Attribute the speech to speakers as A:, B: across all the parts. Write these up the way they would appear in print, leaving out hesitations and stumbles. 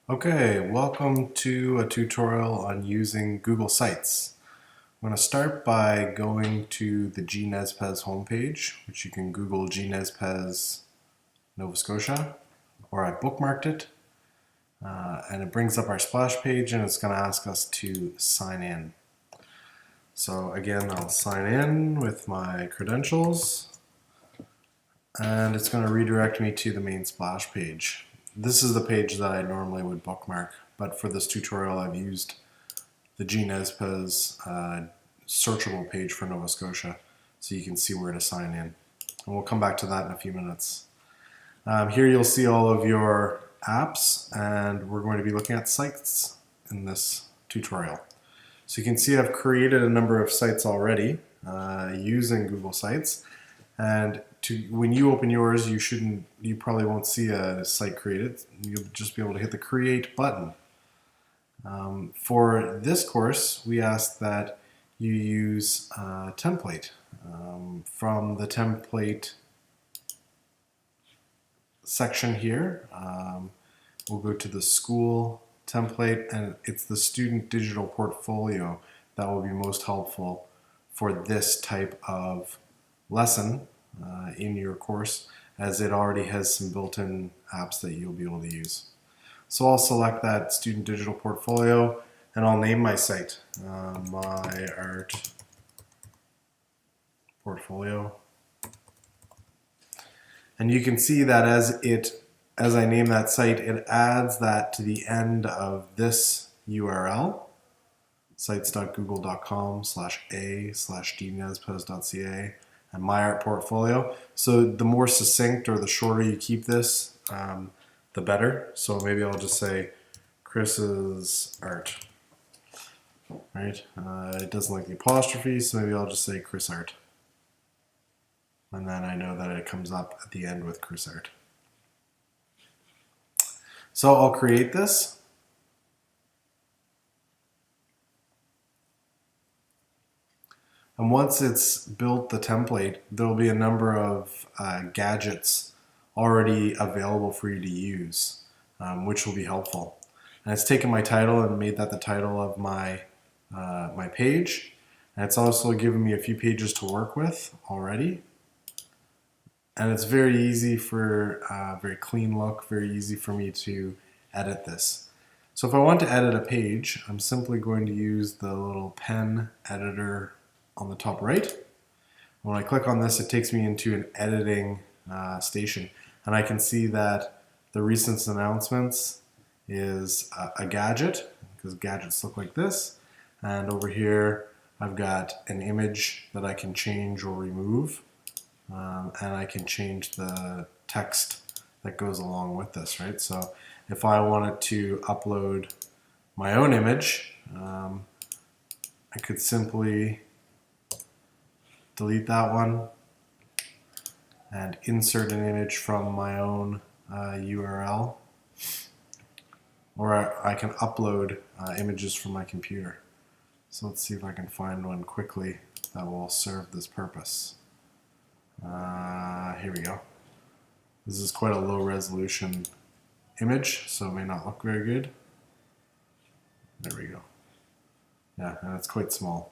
A: Okay, welcome to a tutorial on using Google Sites. I'm going to start by going to the GNezPez homepage, which you can Google GNezPez Nova Scotia, or I bookmarked it, and it brings up our splash page and it's going to ask us to sign in. So again, I'll sign in with my credentials and it's going to redirect me to the main splash page. This is the page that I normally would bookmark, but for this tutorial I've used the GNezPez searchable page for Nova Scotia so you can see where to sign in. And we'll come back to that in a few minutes. Here you'll see all of your apps, and we're going to be looking at sites in this tutorial. So you can see I've created a number of sites already using Google Sites, and when you open yours, you probably won't see a site created. You'll just be able to hit the create button. For this course, we ask that you use a template. From the template section here, we'll go to the school template, and it's the student digital portfolio that will be most helpful for this type of lesson in your course, as it already has some built-in apps that you'll be able to use. So I'll select that student digital portfolio and I'll name my site My Art Portfolio. And you can see that as I name that site, it adds that to the end of this URL, sites.google.com/a/gnezpez.ca, and My Art Portfolio. So the more succinct or the shorter you keep this, the better. So maybe I'll just say Chris's art, right? It doesn't like the apostrophe, so maybe I'll just say Chris art. And then I know that it comes up at the end with Chris art. So I'll create this. And once it's built the template, there'll be a number of gadgets already available for you to use, which will be helpful. And it's taken my title and made that the title of my page. And it's also given me a few pages to work with already. And it's very easy for very clean look, very easy for me to edit this. So if I want to edit a page, I'm simply going to use the little pen editor on the top right. When I click on this, it takes me into an editing station, and I can see that the recent announcements is a gadget, because gadgets look like this, and over here I've got an image that I can change or remove, and I can change the text that goes along with this, right? So if I wanted to upload my own image, I could simply delete that one and insert an image from my own URL, or I can upload images from my computer. So let's see if I can find one quickly that will serve this purpose. Here we go. This is quite a low resolution image, so it may not look very good. There we go. Yeah, and it's quite small.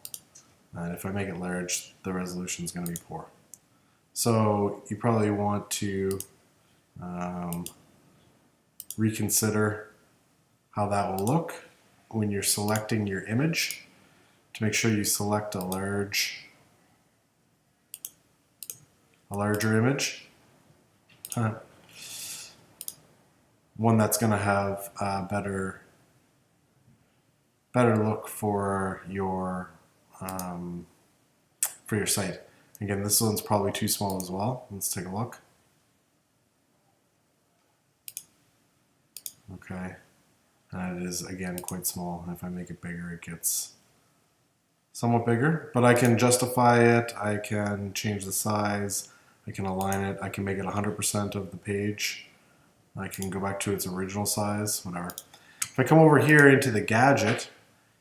A: And if I make it large, the resolution is going to be poor. So you probably want to reconsider how that will look when you're selecting your image, to make sure you select a larger image. One that's going to have a better look for your site. Again, this one's probably too small as well. Let's take a look. Okay, and it is again quite small. And if I make it bigger, it gets somewhat bigger, but I can justify it. I can change the size. I can align it. I can make it 100% of the page. I can go back to its original size, whatever. If I come over here into the gadget,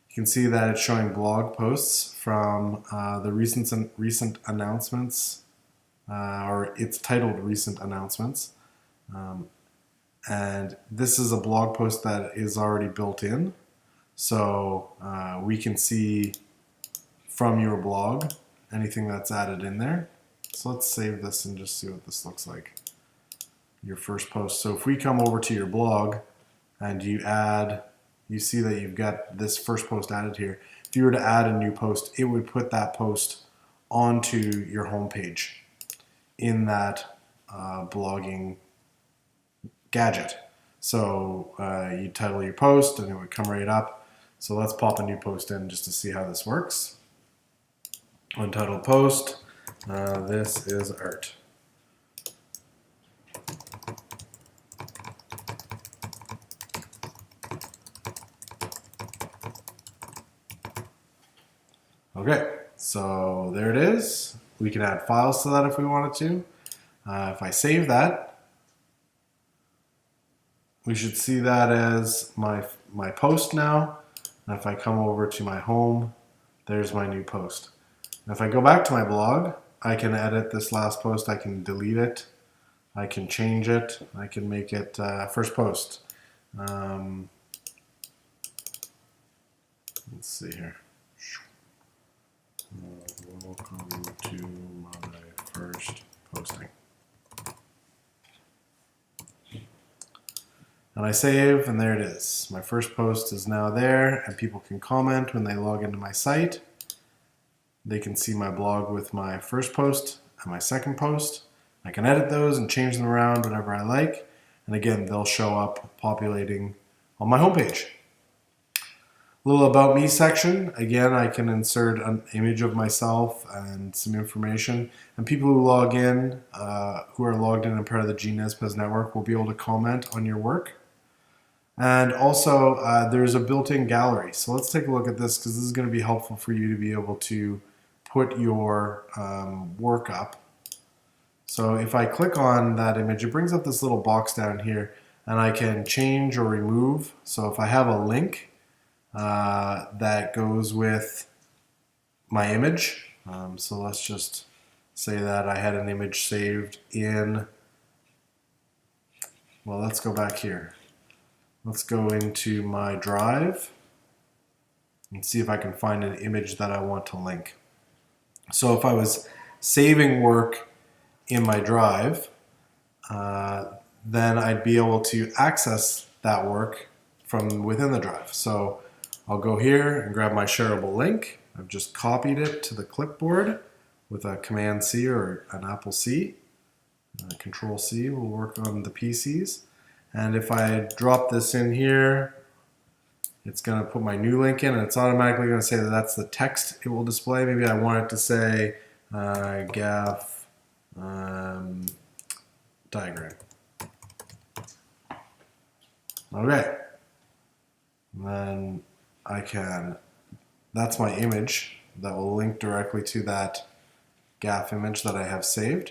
A: you can see that it's showing blog posts from the recent announcements, or it's titled Recent Announcements. And this is a blog post that is already built in. So we can see from your blog anything that's added in there. So let's save this and just see what this looks like. Your first post. So if we come over to your blog and you see that you've got this first post added here. If you were to add a new post, it would put that post onto your homepage in that blogging gadget. So you title your post and it would come right up. So let's pop a new post in just to see how this works. Untitled post, this is art. Okay, so there it is. We can add files to that if we wanted to. If I save that, we should see that as my post now. And if I come over to my home, there's my new post. And if I go back to my blog, I can edit this last post. I can delete it. I can change it. I can make it first post. Let's see here. Welcome to my first posting. And I save, and there it is. My first post is now there, and people can comment when they log into my site. They can see my blog with my first post and my second post. I can edit those and change them around whenever I like. And again, they'll show up populating on my homepage. Little about me section. Again, I can insert an image of myself and some information. And people who log in, who are logged in and part of the GNSPES network will be able to comment on your work. And also, there's a built-in gallery. So let's take a look at this because this is going to be helpful for you to be able to put your work up. So if I click on that image, it brings up this little box down here, and I can change or remove. So if I have a link that goes with my image. So let's just say that I had an image saved in, well, let's go back here. Let's go into my drive and see if I can find an image that I want to link. So if I was saving work in my drive, then I'd be able to access that work from within the drive. So I'll go here and grab my shareable link. I've just copied it to the clipboard with a Command C or an Apple C. Control C will work on the PCs. And if I drop this in here, it's going to put my new link in, and it's automatically going to say that that's the text it will display. Maybe I want it to say GAFE diagram. Okay. And then I can, that's my image that will link directly to that GAFE image that I have saved.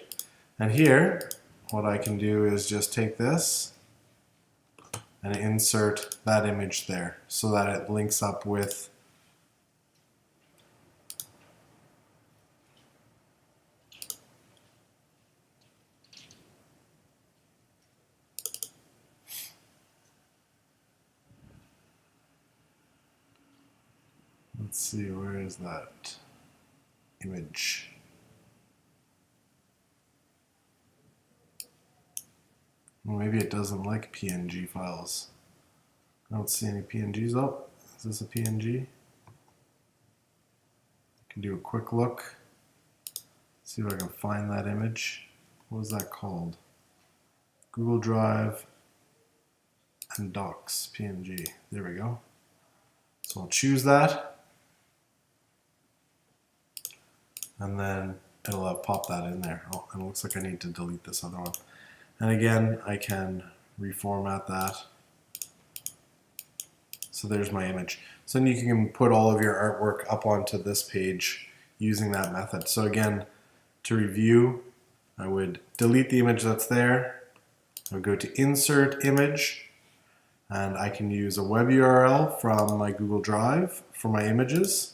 A: And here, what I can do is just take this and insert that image there so that it links up with let's see, where is that image? Well, maybe it doesn't like PNG files. I don't see any PNGs. Oh, is this a PNG? I can do a quick look. See if I can find that image. What was that called? Google Drive and Docs PNG. There we go. So I'll choose that. And then it'll pop that in there. Oh, and it looks like I need to delete this other one. And again, I can reformat that. So there's my image. So then you can put all of your artwork up onto this page using that method. So again, to review, I would delete the image that's there. I would go to Insert Image, and I can use a web URL from my Google Drive for my images.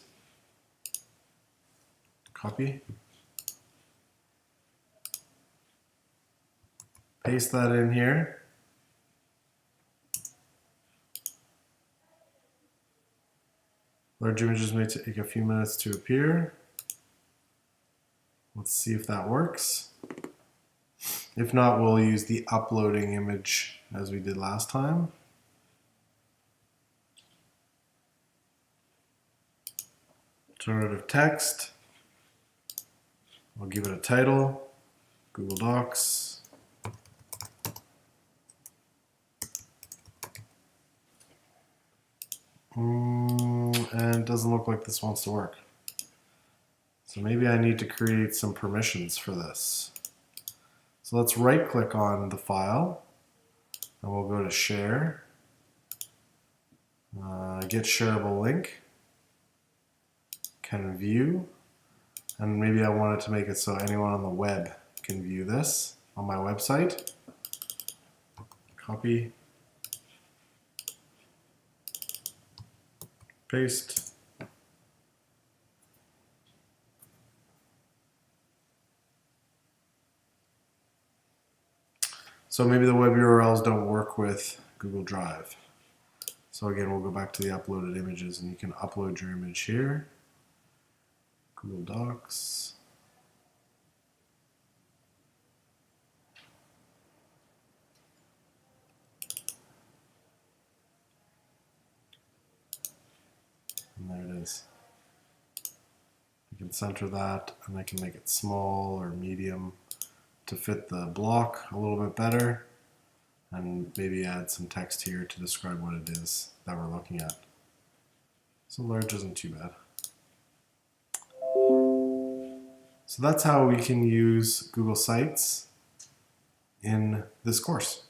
A: Copy. Paste that in here. Large images may take a few minutes to appear. Let's see if that works. If not, we'll use the uploading image as we did last time. Alternative text. I'll give it a title, Google Docs. And it doesn't look like this wants to work. So maybe I need to create some permissions for this. So let's right click on the file and we'll go to share, get shareable link, can view, and maybe I wanted to make it so anyone on the web can view this on my website. Copy, paste. So maybe the web URLs don't work with Google Drive. So again, we'll go back to the uploaded images and you can upload your image here. Google Docs. And there it is. I can center that and I can make it small or medium to fit the block a little bit better, and maybe add some text here to describe what it is that we're looking at. So large isn't too bad. So that's how we can use Google Sites in this course.